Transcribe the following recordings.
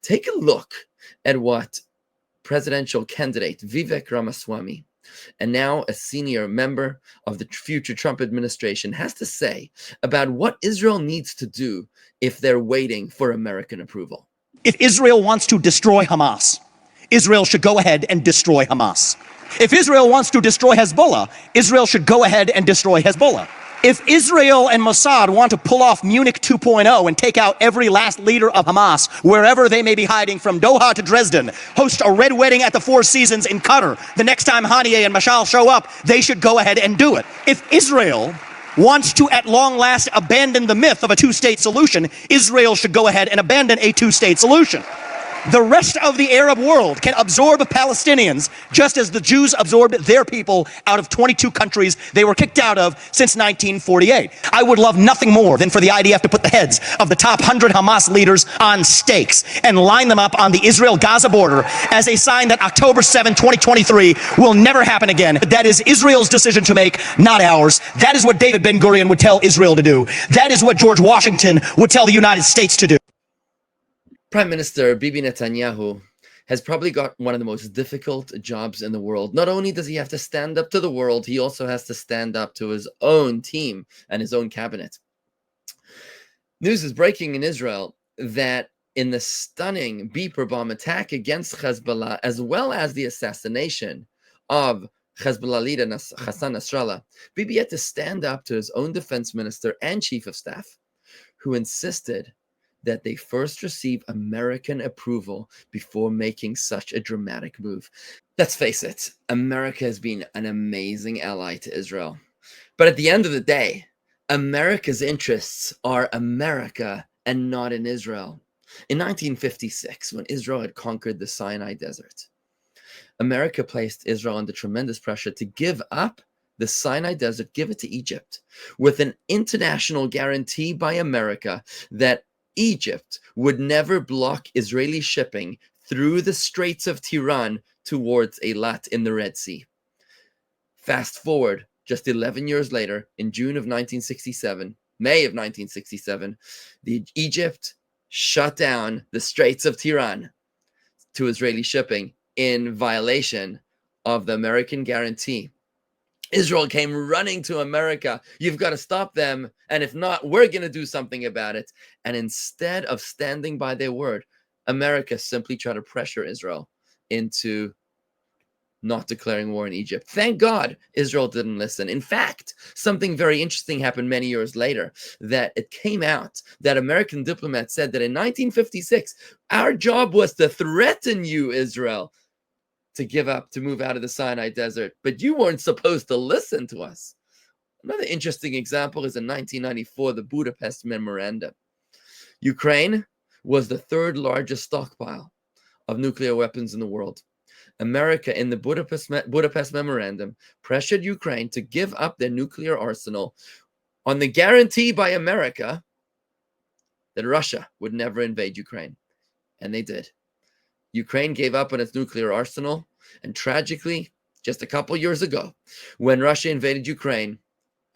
Take a look at what presidential candidate Vivek Ramaswamy, and now a senior member of the future Trump administration, has to say about what Israel needs to do if they're waiting for American approval. If Israel wants to destroy Hamas, Israel should go ahead and destroy Hamas. If Israel wants to destroy Hezbollah, Israel should go ahead and destroy Hezbollah. If Israel and Mossad want to pull off Munich 2.0 and take out every last leader of Hamas, wherever they may be hiding from Doha to Dresden, host a red wedding at the Four Seasons in Qatar, the next time Haniyeh and Mashal show up, they should go ahead and do it. If Israel wants to at long last abandon the myth of a two-state solution, Israel should go ahead and abandon a two-state solution. The rest of the Arab world can absorb Palestinians just as the Jews absorbed their people out of 22 countries they were kicked out of since 1948. I would love nothing more than for the IDF to put the heads of the top 100 Hamas leaders on stakes and line them up on the Israel-Gaza border as a sign that October 7, 2023 will never happen again. That is Israel's decision to make, not ours. That is what David Ben-Gurion would tell Israel to do. That is what George Washington would tell the United States to do. Prime Minister Bibi Netanyahu has probably got one of the most difficult jobs in the world. Not only does he have to stand up to the world, he also has to stand up to his own team and his own cabinet. News is breaking in Israel that in the stunning beeper bomb attack against Hezbollah, as well as the assassination of Hezbollah leader Hassan Nasrallah, Bibi had to stand up to his own defense minister and chief of staff, who insisted that they first receive American approval before making such a dramatic move. Let's face it, America has been an amazing ally to Israel. But at the end of the day, America's interests are America and not in Israel. In 1956, when Israel had conquered the Sinai Desert, America placed Israel under tremendous pressure to give up the Sinai Desert, give it to Egypt, with an international guarantee by America that Egypt would never block Israeli shipping through the Straits of Tiran towards Eilat in the Red Sea. Fast forward just 11 years later, in June of 1967, May of 1967, Egypt shut down the Straits of Tiran to Israeli shipping in violation of the American guarantee. Israel came running to America. You've got to stop them. And if not, we're going to do something about it. And instead of standing by their word, America simply tried to pressure Israel into not declaring war in Egypt. Thank God Israel didn't listen. In fact, something very interesting happened many years later, that it came out that American diplomats said that in 1956, our job was to threaten you, Israel, to give up, to move out of the Sinai Desert, but you weren't supposed to listen to us. Another interesting example is in 1994, the Budapest Memorandum. Ukraine was the third largest stockpile of nuclear weapons in the world. America, in the Budapest Memorandum, pressured Ukraine to give up their nuclear arsenal on the guarantee by America that Russia would never invade Ukraine. And they did. Ukraine gave up on its nuclear arsenal, and tragically, just a couple years ago, when Russia invaded Ukraine,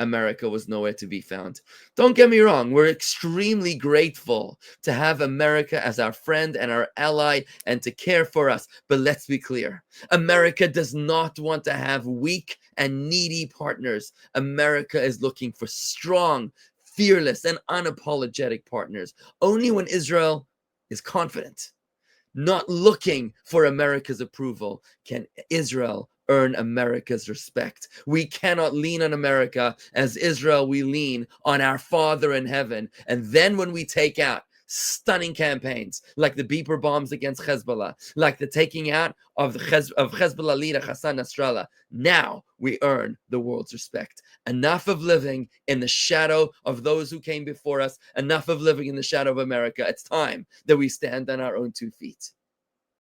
America was nowhere to be found. Don't get me wrong, we're extremely grateful to have America as our friend and our ally and to care for us. But let's be clear, America does not want to have weak and needy partners. America is looking for strong, fearless, and unapologetic partners. Only when Israel is confident, not looking for America's approval, can Israel earn America's respect. We cannot lean on America. As Israel, we lean on our Father in heaven. And then when we take out stunning campaigns like the beeper bombs against Hezbollah, like the taking out of Hezbollah leader Hassan Nasrallah, now we earn the world's respect. Enough of living in the shadow of those who came before us. Enough of living in the shadow of America. It's time that we stand on our own 2 feet.